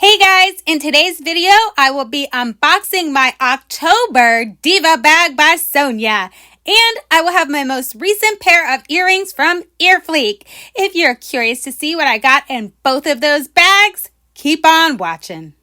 Hey guys, in today's video, I will be unboxing my October Diva Bag by Sonya. And I will have my most recent pair of earrings from EarFleek. If you're curious to see what I got in both of those bags, keep on watching.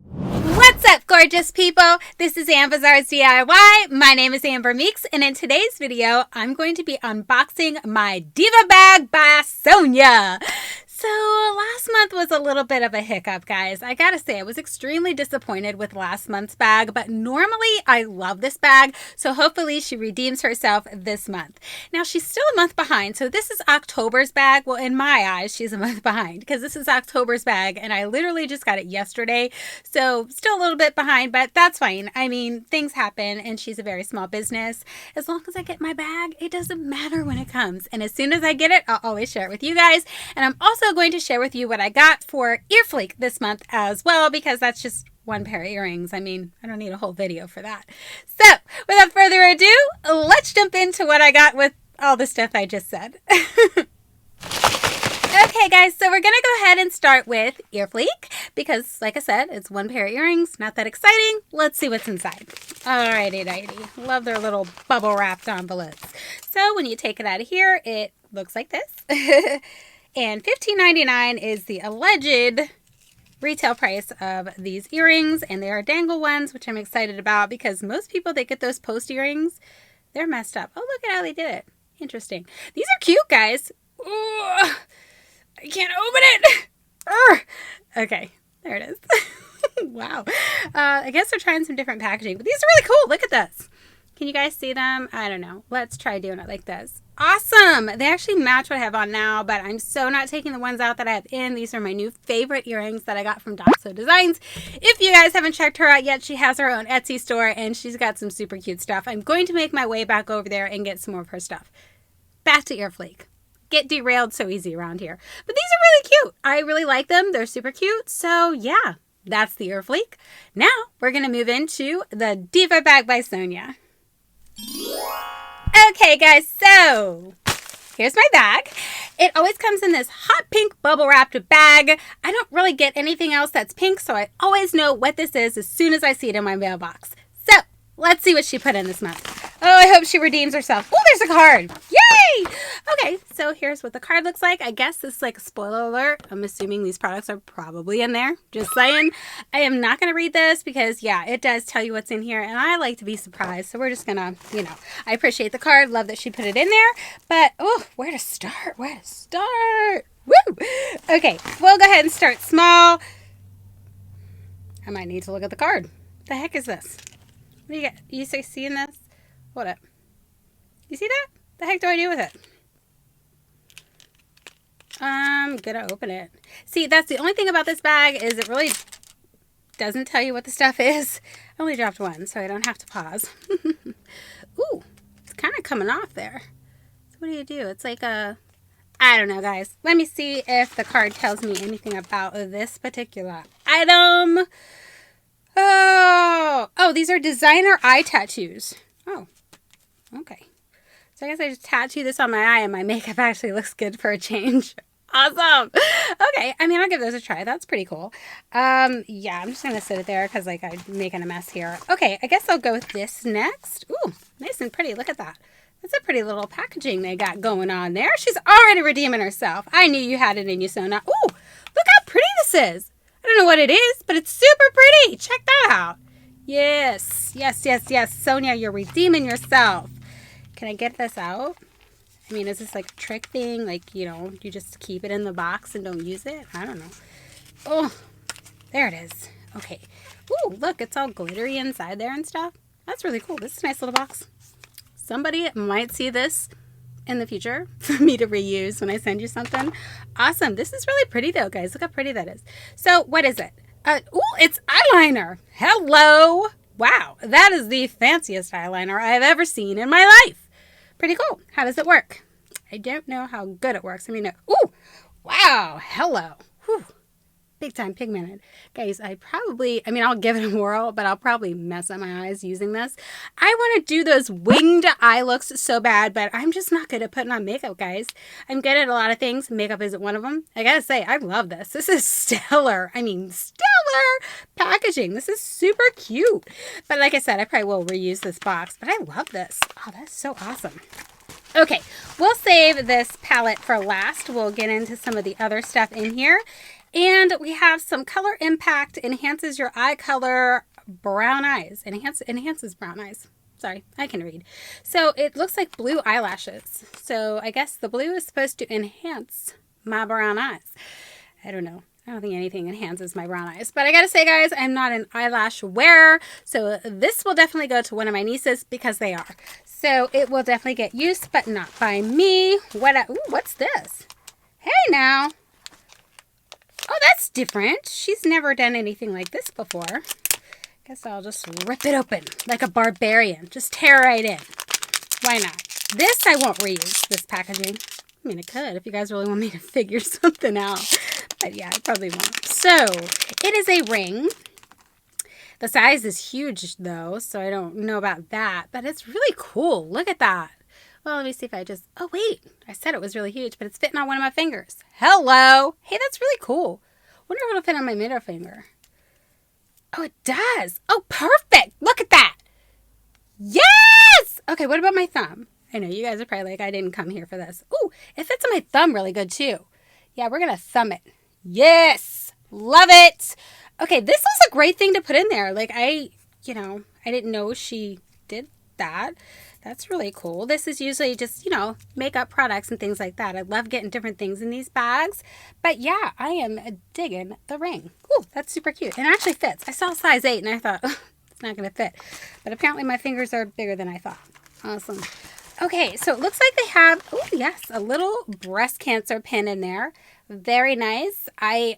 What's up, gorgeous people? This is Ann Bazaar's DIY. My name is Amber Meeks, and in today's video, I'm going to be unboxing my Diva Bag by Sonya. So last month was a little bit of a hiccup, guys. I gotta say, I was extremely disappointed with last month's bag, but normally I love this bag, so hopefully she redeems herself this month. Now, she's still a month behind, so this is October's bag. Well, in my eyes, she's a month behind because this is October's bag, and I literally just got it yesterday, so still a little bit behind, but that's fine. I mean, things happen, and she's a very small business. As long as I get my bag, it doesn't matter when it comes, and as soon as I get it, I'll always share it with you guys, and I'm also going to share with you what I got for EarFleek this month as well, because that's just one pair of earrings. I mean, I don't need a whole video for that. So without further ado, let's jump into what I got with all the stuff I just said. Okay guys, so we're gonna go ahead and start with EarFleek because like I said, it's one pair of earrings, not that exciting. Let's see what's inside. Alrighty. Love their little bubble wrapped envelopes. So when you take it out of here, it looks like this. And $15.99 is the alleged retail price of these earrings. And they are dangle ones, which I'm excited about because most people that get those post earrings, they're messed up. Oh, look at how they did it. Interesting. These are cute, guys. Ooh, I can't open it. Okay, there it is. Wow. I guess they're trying some different packaging, but these are really cool. Look at this. Can you guys see them? I don't know. Let's try doing it like this. Awesome! They actually match what I have on now, but I'm so not taking the ones out that I have in. These are my new favorite earrings that I got from Doxo Designs. If you guys haven't checked her out yet, she has her own Etsy store, and she's got some super cute stuff. I'm going to make my way back over there and get some more of her stuff. Back to EarFleek. Get derailed so easy around here. But these are really cute. I really like them. They're super cute. So, yeah, that's the EarFleek. Now, we're going to move into the Diva Bag by Sonya. Okay guys, so here's my bag. It always comes in this hot pink bubble wrapped bag. I don't really get anything else that's pink, so I always know what this is as soon as I see it in my mailbox. So let's see what she put in this month. Oh, I hope she redeems herself. Oh, there's a card. Yay! Okay, so here's what the card looks like. I guess this is like a spoiler alert. I'm assuming these products are probably in there. Just saying. I am not going to read this because, yeah, it does tell you what's in here. And I like to be surprised. So we're just going to, I appreciate the card. Love that she put it in there. But, oh, where to start? Where to start? Woo! Okay, we'll go ahead and start small. I might need to look at the card. The heck is this? What do you got? You seeing this? Hold up. You see that? The heck do I do with it? I'm gonna open it. See, that's the only thing about this bag is it really doesn't tell you what the stuff is. I only dropped one, so I don't have to pause. Ooh, it's kind of coming off there. So what do? It's like a... I don't know, guys. Let me see if the card tells me anything about this particular item. Oh, these are designer eye tattoos. Oh, okay. So I guess I just tattoo this on my eye and my makeup actually looks good for a change. Awesome. Okay, I mean, I'll give those a try. That's pretty cool. Yeah, I'm just going to sit it there because, like, I'm making a mess here. Okay, I guess I'll go with this next. Ooh, nice and pretty. Look at that. That's a pretty little packaging they got going on there. She's already redeeming herself. I knew you had it in you, Sonya. Ooh, look how pretty this is. I don't know what it is, but it's super pretty. Check that out. Yes. Sonya, you're redeeming yourself. Can I get this out? I mean, is this like a trick thing? Like, you just keep it in the box and don't use it? I don't know. Oh, there it is. Okay. Ooh, look, it's all glittery inside there and stuff. That's really cool. This is a nice little box. Somebody might see this in the future for me to reuse when I send you something. Awesome. This is really pretty though, guys. Look how pretty that is. So what is it? Ooh, it's eyeliner. Hello. Wow. That is the fanciest eyeliner I've ever seen in my life. Pretty cool. How does it work? I don't know how good it works. I mean, ooh, wow. Hello. Whew. big time pigmented. Guys, I'll give it a whirl, but I'll probably mess up my eyes using this. I want to do those winged eye looks so bad, but I'm just not good at putting on makeup, guys. I'm good at a lot of things. Makeup isn't one of them. I gotta say, I love this. This is stellar. Stellar packaging. This is super cute. But like I said, I probably will reuse this box, but I love this. Oh, that's so awesome. Okay, we'll save this palette for last. We'll get into some of the other stuff in here. And we have some Color Impact, enhances your eye color, brown eyes. Enhances brown eyes. Sorry, I can read. So it looks like blue eyelashes. So I guess the blue is supposed to enhance my brown eyes. I don't know. I don't think anything enhances my brown eyes. But I gotta say, guys, I'm not an eyelash wearer. So this will definitely go to one of my nieces because they are. So it will definitely get used, but not by me. What's this? Hey, now. Oh, that's different. She's never done anything like this before. Guess I'll just rip it open like a barbarian. Just tear right in. Why not? This I won't reuse, this packaging. I mean, I could if you guys really want me to figure something out. But yeah, I probably won't. So, it is a ring. The size is huge, though, so I don't know about that. But it's really cool. Look at that. Well, let me see if I just... Oh, wait. I said it was really huge, but it's fitting on one of my fingers. Hello. Hey, that's really cool. Wonder if it'll fit on my middle finger. Oh, it does. Oh, perfect. Look at that. Yes! Okay, what about my thumb? I know you guys are probably like, I didn't come here for this. Ooh, it fits on my thumb really good, too. Yeah, we're going to thumb it. Yes. Love it. Okay, this was a great thing to put in there. Like, I didn't know she did that. That's really cool. This is usually just, makeup products and things like that. I love getting different things in these bags. But yeah, I am digging the ring. Ooh, that's super cute. And it actually fits. I saw a size 8 and I thought, it's not going to fit. But apparently my fingers are bigger than I thought. Awesome. Okay, so it looks like they have, oh yes, a little breast cancer pin in there. Very nice. I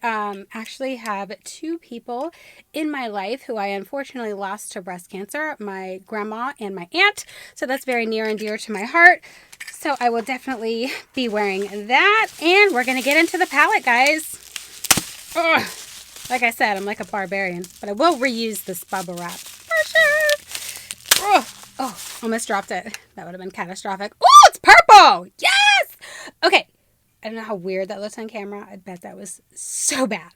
actually have 2 people in my life who I unfortunately lost to breast cancer, my grandma and my aunt. So that's very near and dear to my heart. So I will definitely be wearing that. And we're going to get into the palette, guys. Ugh. Like I said, I'm like a barbarian, but I will reuse this bubble wrap for sure. Ugh. Oh, almost dropped it. That would have been catastrophic. Oh, it's purple. Yes. Okay. I don't know how weird that looks on camera. I bet that was so bad.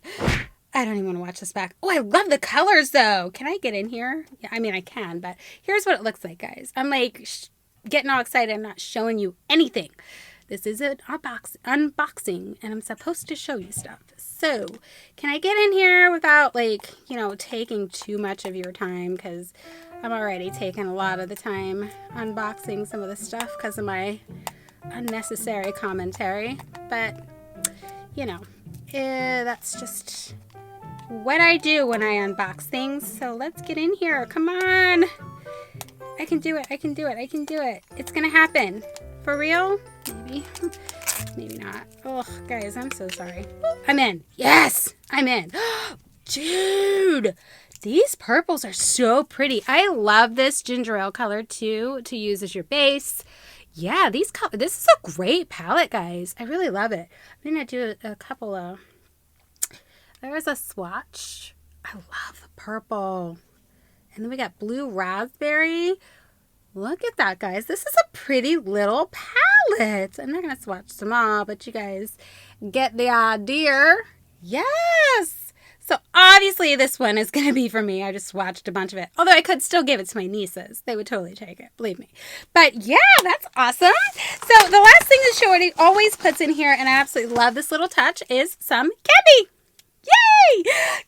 I don't even want to watch this back. Oh, I love the colors, though. Can I get in here? Yeah, I mean, I can, but here's what it looks like, guys. I'm like getting all excited and not showing you anything. This is an unboxing, and I'm supposed to show you stuff. So, can I get in here without, taking too much of your time? Because I'm already taking a lot of the time unboxing some of the stuff because of my unnecessary commentary, but that's just what I do when I unbox things. So let's get in here. Come on. I can do it. I can do it. I can do it. It's gonna happen. For real? Maybe not. Oh, guys, I'm so sorry. I'm in. Yes, I'm in. Dude, these purples are so pretty. I love this ginger ale color too, to use as your base. Yeah, this is a great palette, guys. I really love it. I'm going to do a couple of... There's a swatch. I love the purple. And then we got blue raspberry. Look at that, guys. This is a pretty little palette. I'm not going to swatch them all, but you guys get the idea. Yes! So obviously this one is going to be for me. I just swatched a bunch of it. Although I could still give it to my nieces. They would totally take it. Believe me. But yeah, that's awesome. So the last thing that Shorty always puts in here, and I absolutely love this little touch, is some candy. Yay!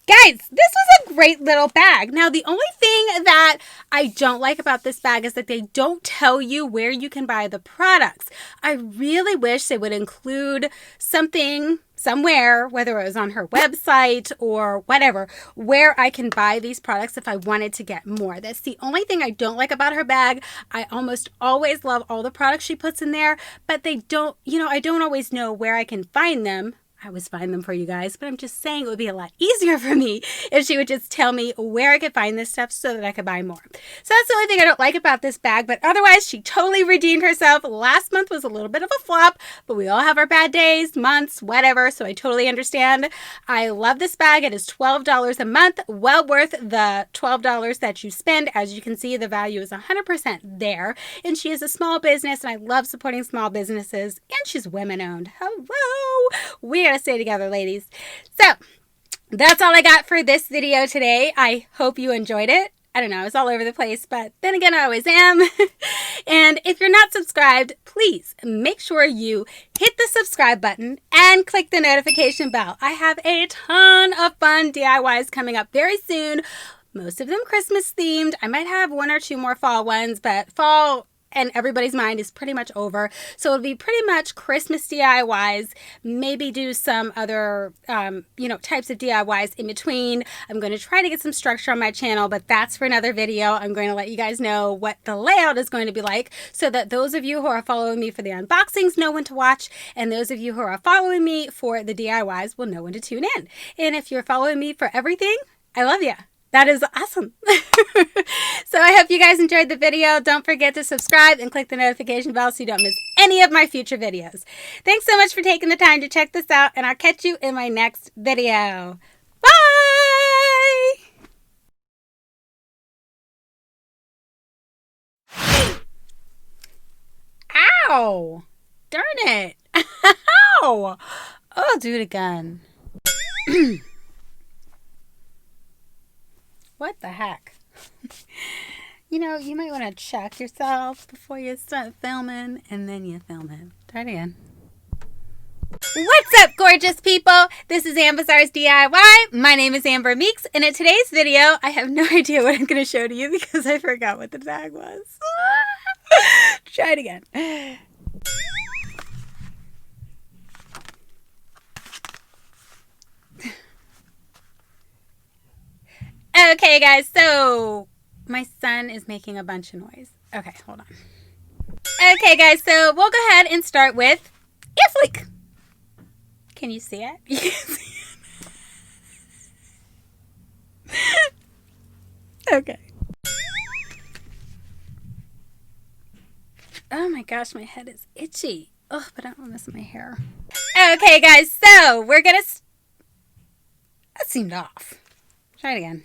Guys, this was a great little bag. Now, the only thing that I don't like about this bag is that they don't tell you where you can buy the products. I really wish they would include something somewhere, whether it was on her website or whatever, where I can buy these products if I wanted to get more. That's the only thing I don't like about her bag. I almost always love all the products she puts in there, but they don't, I don't always know where I can find them. I always find them for you guys, but I'm just saying it would be a lot easier for me if she would just tell me where I could find this stuff so that I could buy more. So that's the only thing I don't like about this bag, but otherwise she totally redeemed herself. Last month was a little bit of a flop, but we all have our bad days, months, whatever, so I totally understand. I love this bag. It is $12 a month, well worth the $12 that you spend. As you can see, the value is 100% there, and she is a small business, and I love supporting small businesses, and she's women-owned. Hello! We gotta stay together, ladies. So that's all I got for this video today. I hope you enjoyed it. I don't know, it's all over the place, but then again, I always am. And if you're not subscribed, please make sure you hit the subscribe button and click the notification bell. I have a ton of fun DIYs coming up very soon. Most of them Christmas themed. I might have one or two more fall ones, but fall and everybody's mind is pretty much over. So it'll be pretty much Christmas DIYs, maybe do some other, types of DIYs in between. I'm going to try to get some structure on my channel, but that's for another video. I'm going to let you guys know what the layout is going to be like so that those of you who are following me for the unboxings know when to watch, and those of you who are following me for the DIYs will know when to tune in. And if you're following me for everything, I love you. That is awesome. So I hope you guys enjoyed the video. Don't forget to subscribe and click the notification bell so you don't miss any of my future videos. Thanks so much for taking the time to check this out, and I'll catch you in my next video. Bye! Ow! Darn it! Ow! Oh, I'll do it again. What the heck? You might want to check yourself before you start filming, and then you film it. Try it again. What's up, gorgeous people? This is Ambassador's DIY. My name is Amber Meeks, and in today's video, I have no idea what I'm going to show to you because I forgot what the tag was. Try it again. Okay, guys, so my son is making a bunch of noise. Okay, hold on. Okay, guys, so we'll go ahead and start with EarFleek. Can you see it? You can see it. Okay. Oh my gosh, my head is itchy. Oh, but I don't want to mess with my hair. Okay, guys, so we're going to... That seemed off. Try it again.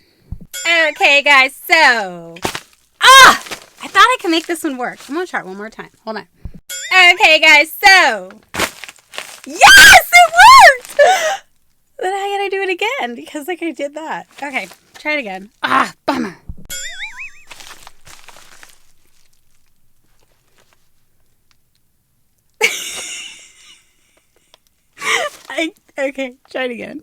Okay, guys, so... I thought I could make this one work. I'm going to try it one more time. Hold on. Okay, guys, so... Yes, it worked! Then I gotta do it again because, I did that. Okay, try it again. Bummer. Okay, try it again.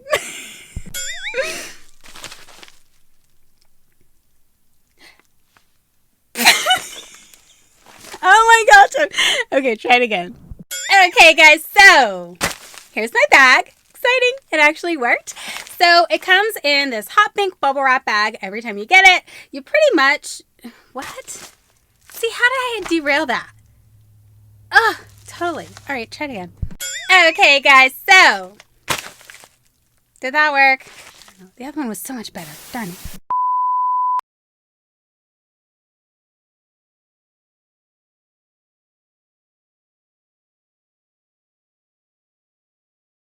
Oh my gosh. Okay, try it again. Okay, guys, so here's my bag. Exciting. It actually worked. So it comes in this hot pink bubble wrap bag. Every time you get it, you pretty much... What? See, how did I derail that? Oh, totally. All right, try it again. Okay, guys, so... Did that work? The other one was so much better. Done.